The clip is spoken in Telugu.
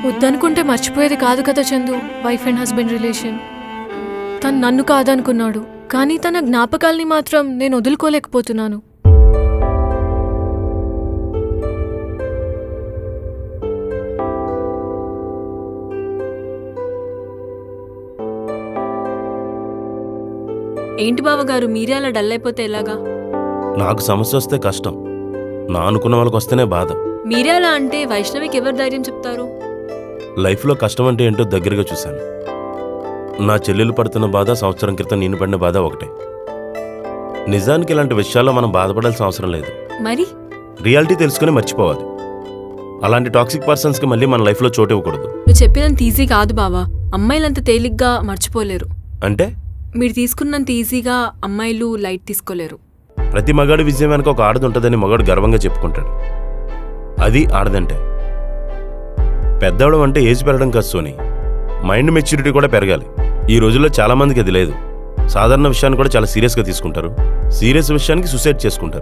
వద్దనుకుంటే మర్చిపోయేది కాదు కదా Chandu. Wife and husband relation. తను నన్ను కాదనుకున్నాడు, కానీ తన జ్ఞాపకాల్ని మాత్రం నేను వదులుకోలేకపోతున్నాను. ఏంటి బావగారు మీరే అలా డల్ అయిపోతే ఎలాగా? నాకు సమస్య వస్తే కష్టం, నా అనుకున్న వాళ్ళకి వస్తేనే బాధ. మీరే అలా అంటే వైష్ణవికి ఎవరు ధైర్యం చెప్తారు? లైఫ్లో కష్టం అంటే ఏంటో దగ్గరగా చూశాను. నా చెల్లెలు పడుతున్న బాధ, సంవత్సరం క్రితం నేను పడిన బాధ ఒకటే. నిజానికి ఇలాంటి విషయాల్లో మనం బాధపడాల్సిన అవసరం లేదు. మరి రియాలిటీ తెలుసుకుని మర్చిపోవాలి. అలాంటి టాక్సిక్ పర్సన్స్కి మళ్ళీ మన లైఫ్లో చోటు ఇవ్వకూడదు. నువ్వు చెప్పినంత ఈజీ కాదు బావా. అమ్మాయిలంత తేలిగ్గా మర్చిపోలేరు. అంటే మీరు తీసుకున్నంత ఈజీగా అమ్మాయిలు లైట్ తీసుకోలేరు. ప్రతి మగాడి విజయం వెనక ఒక ఆడది ఉంటుందని మగాడు గర్వంగా చెప్పుకుంటాడు. అది ఆడదంటే. పెద్దవడం అంటే ఏజ్ పెరగడం కాదు సోని, మైండ్ మెచ్యూరిటీ కూడా పెరగాలి. ఈ రోజుల్లో చాలామందికి అది లేదు. సాధారణ విషయాన్ని కూడా చాలా సీరియస్గా తీసుకుంటారు. సీరియస్ విషయానికి సూసైడ్ చేసుకుంటారు.